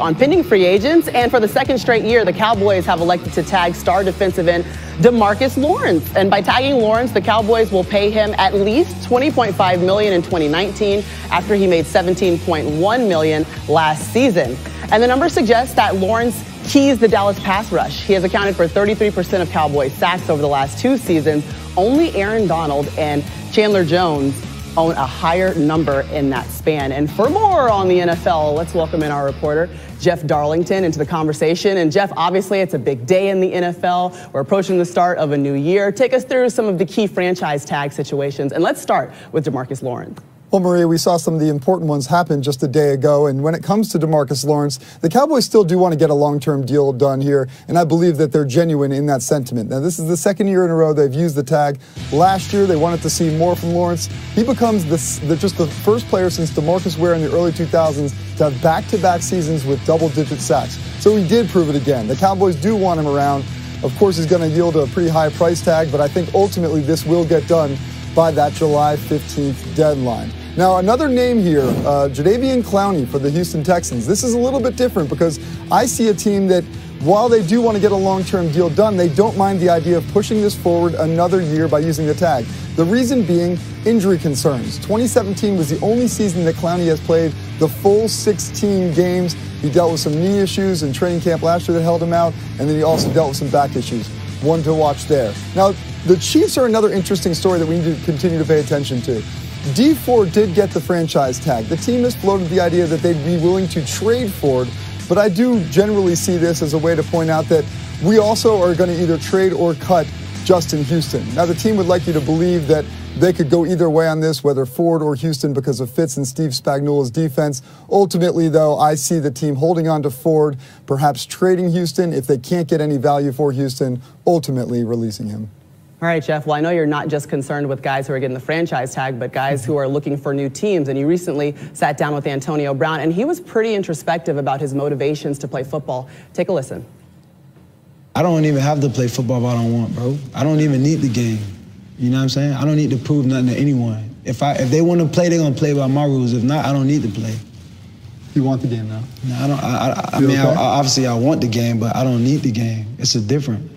On pending free agents, and for the second straight year, the Cowboys have elected to tag star defensive end DeMarcus Lawrence. And by tagging Lawrence, the Cowboys will pay him at least $20.5 million in 2019 after he made $17.1 million last season. And the numbers suggest that Lawrence keys the Dallas pass rush. He has accounted for 33% of Cowboys sacks over the last 2 seasons. Only Aaron Donald and Chandler Jones own a higher number in that span. And for more on the NFL, let's welcome in our reporter, Jeff Darlington, into the conversation. And Jeff, obviously it's a big day in the NFL. We're approaching the start of a new year. Take us through some of the key franchise tag situations. And let's start with DeMarcus Lawrence. Well, Maria, we saw some of the important ones happen just a day ago, and when it comes to DeMarcus Lawrence, the Cowboys still do want to get a long-term deal done here, and I believe that they're genuine in that sentiment. Now, this is the second year in a row they've used the tag. Last year, they wanted to see more from Lawrence. He becomes just the first player since DeMarcus Ware in the early 2000s to have back-to-back seasons with double-digit sacks. So he did prove it again. The Cowboys do want him around. Of course, he's going to yield a pretty high price tag, but I think ultimately this will get done by that July 15th deadline. Now, another name here, Jadeveon Clowney for the Houston Texans. This is a little bit different because I see a team that, while they do want to get a long-term deal done, they don't mind the idea of pushing this forward another year by using the tag. The reason being injury concerns. 2017 was the only season that Clowney has played the full 16 games. He dealt with some knee issues in training camp last year that held him out, and then he also dealt with some back issues. One to watch there. Now, the Chiefs are another interesting story that we need to continue to pay attention to. Dee Ford did get the franchise tag. The team has floated the idea that they'd be willing to trade Ford, but I do generally see this as a way to point out that we also are going to either trade or cut Justin Houston. Now, the team would like you to believe that they could go either way on this, whether Ford or Houston, because of Fitz and Steve Spagnuolo's defense. Ultimately, though, I see the team holding on to Ford, perhaps trading Houston. If they can't get any value for Houston, ultimately releasing him. All right, Jeff. Well, I know you're not just concerned with guys who are getting the franchise tag, but guys who are looking for new teams. And you recently sat down with Antonio Brown, and he was pretty introspective about his motivations to play football. Take a listen. I don't even have to play football if I don't want, bro. I don't even need the game. You know what I'm saying? I don't need to prove nothing to anyone. If they want to play, they're going to play by my rules. If not, I don't need to play. You want the game now? No, I don't. I mean, okay? Obviously I want the game, but I don't need the game. It's a different.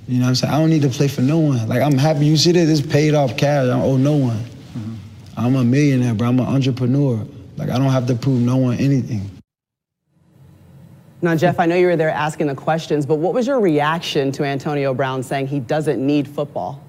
You know what I'm saying? I don't need to play for no one. Like, I'm happy. You see this? It's paid off cash. I don't owe no one. Mm-hmm. I'm a millionaire, bro. I'm an entrepreneur. Like, I don't have to prove no one anything. Now, Jeff, I know you were there asking the questions, but what was your reaction to Antonio Brown saying he doesn't need football?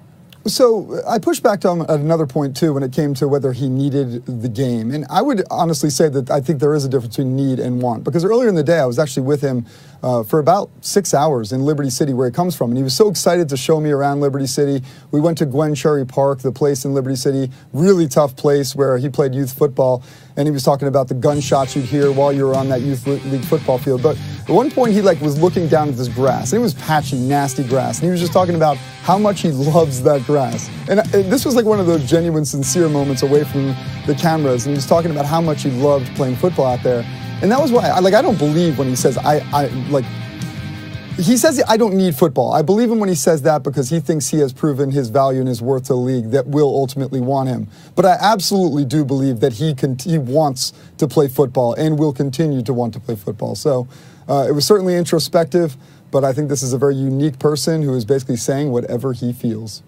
So I pushed back to him at another point, too, when it came to whether he needed the game. And I would honestly say that I think there is a difference between need and want. Because earlier in the day, I was actually with him for about 6 hours in Liberty City, where he comes from. And he was so excited to show me around Liberty City. We went to Gwen Cherry Park, the place in Liberty City, really tough place where he played youth football. And he was talking about the gunshots you'd hear while you were on that youth league football field. But at one point, he was looking down at this grass. And it was patchy, nasty grass. And he was just talking about how much he loves that grass. And this was like one of those genuine, sincere moments away from the cameras. And he was talking about how much he loved playing football out there. And that was why, I don't believe when he says, he says, I don't need football. I believe him when he says that because he thinks he has proven his value and his worth to the league that will ultimately want him. But I absolutely do believe that he wants to play football and will continue to want to play football. So it was certainly introspective, but I think this is a very unique person who is basically saying whatever he feels.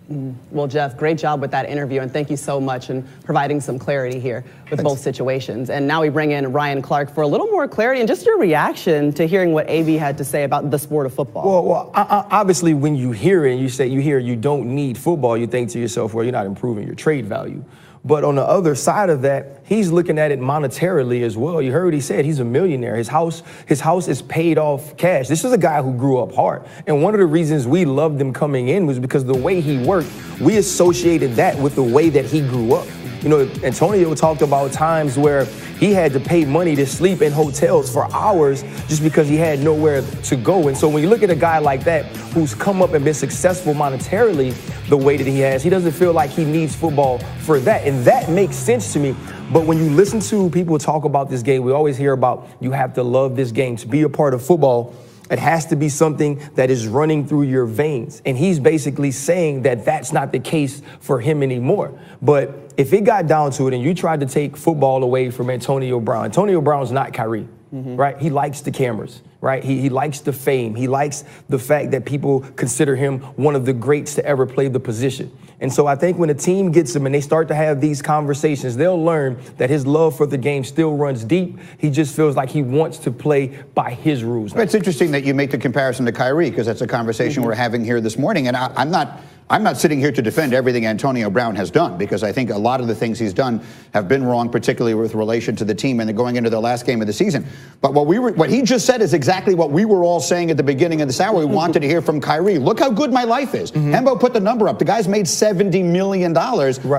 Well, Jeff, great job with that interview, and thank you so much in providing some clarity here with both situations. And now we bring in Ryan Clark for a little more clarity and just your reaction to hearing what AB had to say about the sport of football. Well, obviously, when you hear it, you hear you don't need football, you think to yourself, well, you're not improving your trade value. But on the other side of that, he's looking at it monetarily as well. You heard what he said. He's a millionaire. His house is paid off cash. This is a guy who grew up hard. And one of the reasons we loved him coming in was because the way he worked, we associated that with the way that he grew up. You know, Antonio talked about times where he had to pay money to sleep in hotels for hours just because he had nowhere to go. And so when you look at a guy like that who's come up and been successful monetarily the way that he has, he doesn't feel like he needs football for that. And that makes sense to me. But when you listen to people talk about this game, we always hear about you have to love this game. To be a part of football, it has to be something that is running through your veins. And he's basically saying that that's not the case for him anymore. But if it got down to it and you tried to take football away from Antonio Brown's not Kyrie. right? He likes the cameras, right? He likes the fame. He likes the fact that people consider him one of the greats to ever play the position. And so I think when a team gets him and they start to have these conversations, they'll learn that his love for the game still runs deep. He just feels like he wants to play by his rules. It's interesting that you make the comparison to Kyrie, because that's a conversation we're having here this morning. And I'm not sitting here to defend everything Antonio Brown has done, because I think a lot of the things he's done have been wrong, particularly with relation to the team and going into their last game of the season. But what he just said is exactly what we were all saying at the beginning of this hour. We wanted to hear from Kyrie. Look how good my life is. Hembo put the number up. The guy's made $70 million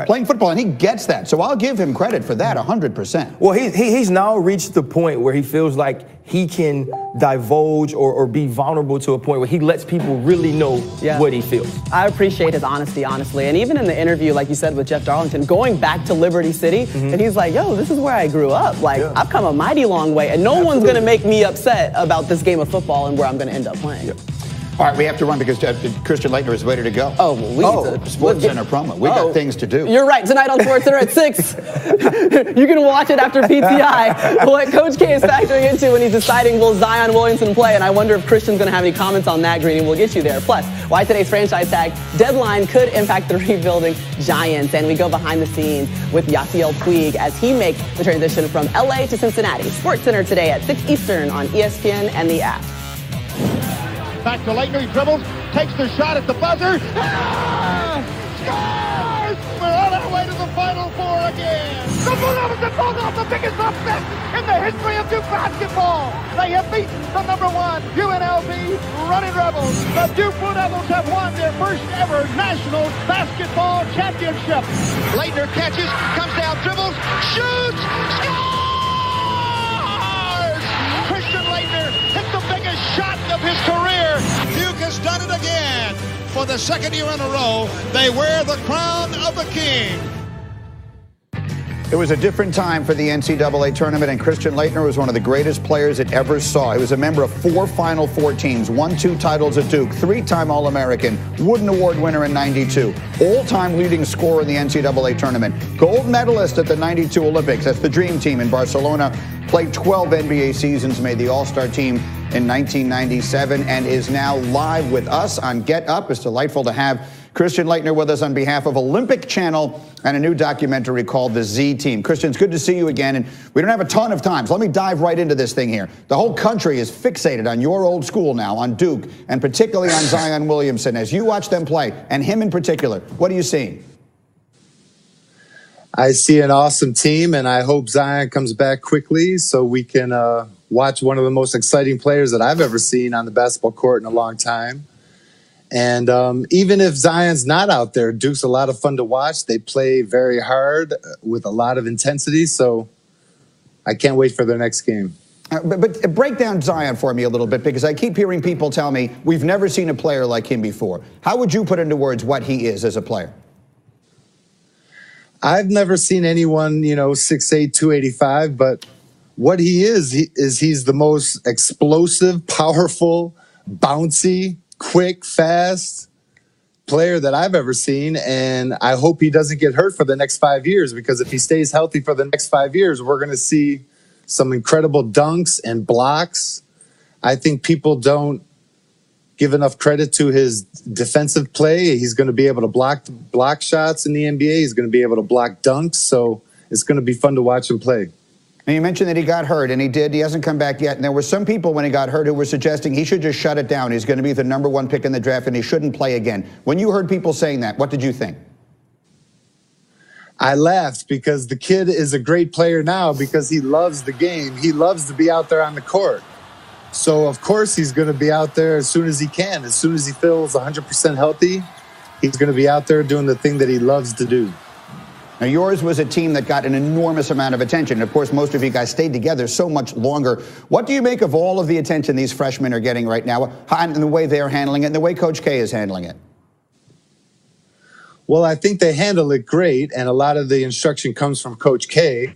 playing football, and he gets that. So I'll give him credit for that 100%. Well, he's now reached the point where he feels like he can divulge or be vulnerable to a point where he lets people really know what he feels. I appreciate his honesty, honestly. And even in the interview, like you said, with Jeff Darlington, going back to Liberty City, and he's like, yo, this is where I grew up. Like, I've come a mighty long way, and no one's going to make me upset about this game of football and where I'm going to end up playing. All right, we have to run because Christian Leitner is ready to go. Oh, well, we need to Sports Center promo. We got things to do. You're right. Tonight on Sports Center at 6. You can watch it after PTI. What Coach K is factoring into when he's deciding will Zion Williamson play, and I wonder if Christian's going to have any comments on that, Greeny. We'll get you there. Plus, why today's franchise tag deadline could impact the rebuilding Giants, and we go behind the scenes with Yasiel Puig as he makes the transition from LA to Cincinnati. Sports Center today at 6 Eastern on ESPN and the app. Back to Leitner, he dribbles, takes the shot at the buzzer. Scores! We're on our way to the Final Four again. The Bulldogs have pulled off the biggest upset in the history of Duke basketball. They have beaten the #1 UNLV Running Rebels. The Duke Blue Devils have won their first ever national basketball championship. Leitner catches, comes down, dribbles, shoots, scores! Christian Leitner hit the biggest shot of his career. Duke has done it again. For the second year in a row, they wear the crown of the king. It was a different time for the NCAA tournament, and Christian Leitner was one of the greatest players it ever saw. He was a member of 4 Final Four teams, won 2 titles at Duke, 3-time All-American, Wooden Award winner in '92, all-time leading scorer in the NCAA tournament, gold medalist at the '92 Olympics. That's the Dream Team in Barcelona. Played 12 NBA seasons, made the All-Star team in 1997, and is now live with us on Get Up. It's delightful to have Christian Leitner with us on behalf of Olympic Channel and a new documentary called The Z Team. Christian, it's good to see you again, and we don't have a ton of time, so let me dive right into this thing here. The whole country is fixated on your old school now, on Duke, and particularly on Zion Williamson. As you watch them play, and him in particular, what are you seeing? I see an awesome team, and I hope Zion comes back quickly so we can watch one of the most exciting players that I've ever seen on the basketball court in a long time. And even if Zion's not out there, Duke's a lot of fun to watch. They play very hard with a lot of intensity, so I can't wait for their next game. But break down Zion for me a little bit, because I keep hearing people tell me we've never seen a player like him before. How would you put into words what he is as a player? I've never seen anyone, 6'8", 285, but what he is he's the most explosive, powerful, bouncy, quick, fast player that I've ever seen, and I hope he doesn't get hurt for the next 5 years, because if he stays healthy for the next 5 years, we're going to see some incredible dunks and blocks. I think people don't give enough credit to his defensive play. He's going to be able to block shots in the NBA. He's going to be able to block dunks, so it's going to be fun to watch him play. And you mentioned that he got hurt, and he did. He hasn't come back yet. And there were some people when he got hurt who were suggesting he should just shut it down. He's going to be the #1 pick in the draft, and he shouldn't play again. When you heard people saying that, what did you think? I laughed, because the kid is a great player now because he loves the game. He loves to be out there on the court. So, of course, he's going to be out there as soon as he can. As soon as he feels 100% healthy, he's going to be out there doing the thing that he loves to do. Now, yours was a team that got an enormous amount of attention. Of course, most of you guys stayed together so much longer. What do you make of all of the attention these freshmen are getting right now, and the way they're handling it, and the way Coach K is handling it? Well, I think they handle it great, and a lot of the instruction comes from Coach K.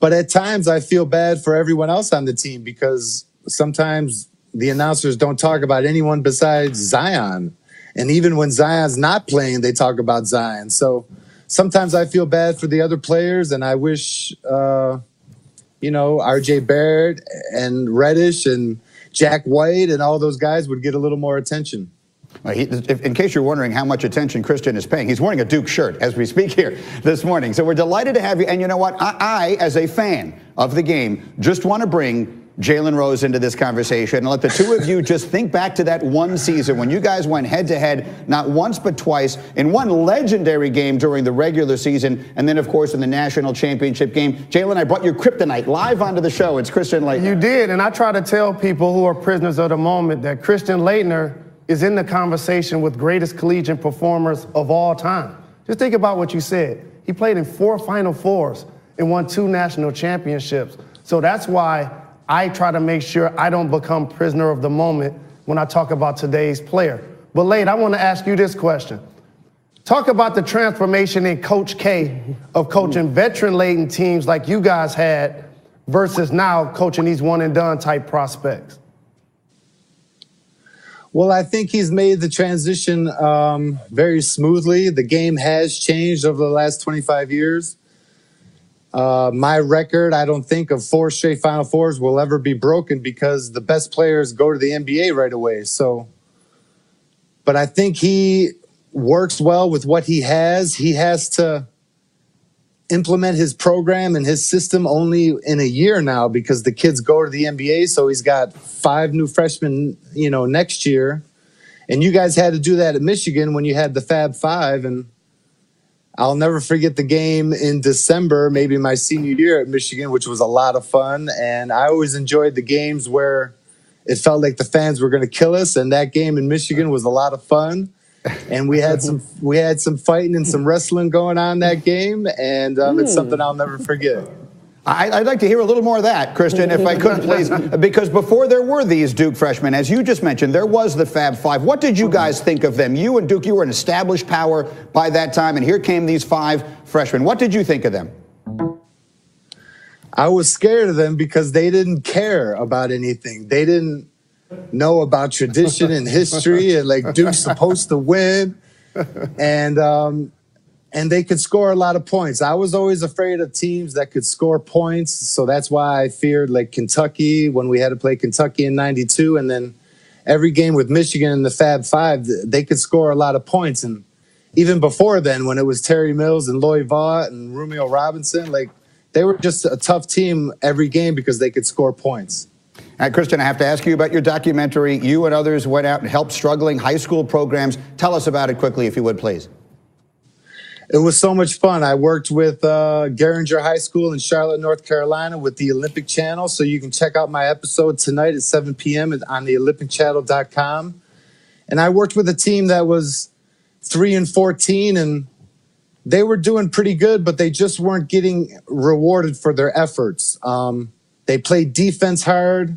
But at times, I feel bad for everyone else on the team, because sometimes the announcers don't talk about anyone besides Zion. And even when Zion's not playing, they talk about Zion. So sometimes I feel bad for the other players, and I wish, R.J. Barrett and Reddish and Jack White and all those guys would get a little more attention. In case you're wondering how much attention Christian is paying, he's wearing a Duke shirt as we speak here this morning. So we're delighted to have you. And you know what? I as a fan of the game, just want to bring Jalen Rose into this conversation and let the two of you just think back to that one season when you guys went head-to-head, not once but twice, in one legendary game during the regular season, and then, of course, in the national championship game. Jalen, I brought your kryptonite live onto the show. It's Christian Laettner. You did, and I try to tell people who are prisoners of the moment that Christian Laettner is in the conversation with greatest collegiate performers of all time. Just think about what you said. He played in 4 Final Fours and won 2 national championships. So that's why I try to make sure I don't become prisoner of the moment when I talk about today's player. But, Late, I want to ask you this question. Talk about the transformation in Coach K of coaching veteran-laden teams like you guys had versus now coaching these one-and-done type prospects. Well, I think he's made the transition very smoothly. The game has changed over the last 25 years. My record, I don't think, of 4 straight Final Fours will ever be broken because the best players go to the NBA right away. But I think he works well with what he has. He has to implement his program and his system only in a year now because the kids go to the NBA. So he's got 5 new freshmen, next year. And you guys had to do that at Michigan when you had the Fab Five. And I'll never forget the game in December, maybe my senior year at Michigan, which was a lot of fun. And I always enjoyed the games where it felt like the fans were going to kill us. And that game in Michigan was a lot of fun. And we had some fighting and some wrestling going on that game. And it's something I'll never forget. I'd like to hear a little more of that, Christian, if I could, please. Because before there were these Duke freshmen, as you just mentioned, there was the Fab Five. What did you guys think of them? You and Duke, you were an established power by that time, and here came these 5 freshmen. What did you think of them? I was scared of them because they didn't care about anything. They didn't know about tradition and history, and like Duke's supposed to win. And they could score a lot of points. I was always afraid of teams that could score points. So that's why I feared like Kentucky when we had to play Kentucky in '92. And then every game with Michigan in the Fab Five, they could score a lot of points. And even before then, when it was Terry Mills and Lloyd Vaught and Romeo Robinson, like they were just a tough team every game because they could score points. Christian, I have to ask you about your documentary. You and others went out and helped struggling high school programs. Tell us about it quickly, if you would, please. It was so much fun. I worked with Garinger High School in Charlotte, North Carolina with the Olympic Channel. So you can check out my episode tonight at 7 p.m. on the olympicchannel.com. And I worked with a team that was 3-14, and they were doing pretty good, but they just weren't getting rewarded for their efforts. They played defense hard.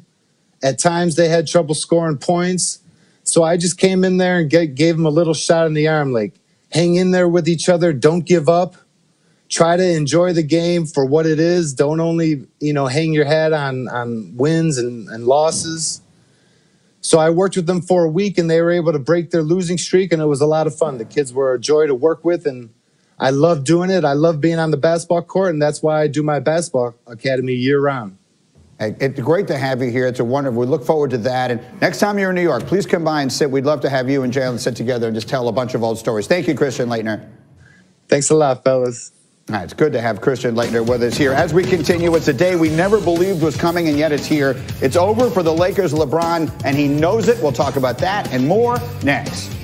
At times they had trouble scoring points. So I just came in there and gave them a little shot in the arm, like, hang in there with each other. Don't give up. Try to enjoy the game for what it is. Don't only, hang your head on wins and losses. So I worked with them for a week, and they were able to break their losing streak, and it was a lot of fun. The kids were a joy to work with, and I love doing it. I love being on the basketball court, and that's why I do my basketball academy year-round. It's great to have you here. It's a wonderful. We look forward to that. And next time you're in New York, please come by and sit. We'd love to have you and Jalen sit together and just tell a bunch of old stories. Thank you, Christian Laettner. Thanks a lot, fellas. It's good to have Christian Laettner with us here. As we continue, it's a day we never believed was coming, and yet it's here. It's over for the Lakers' LeBron, and he knows it. We'll talk about that and more next.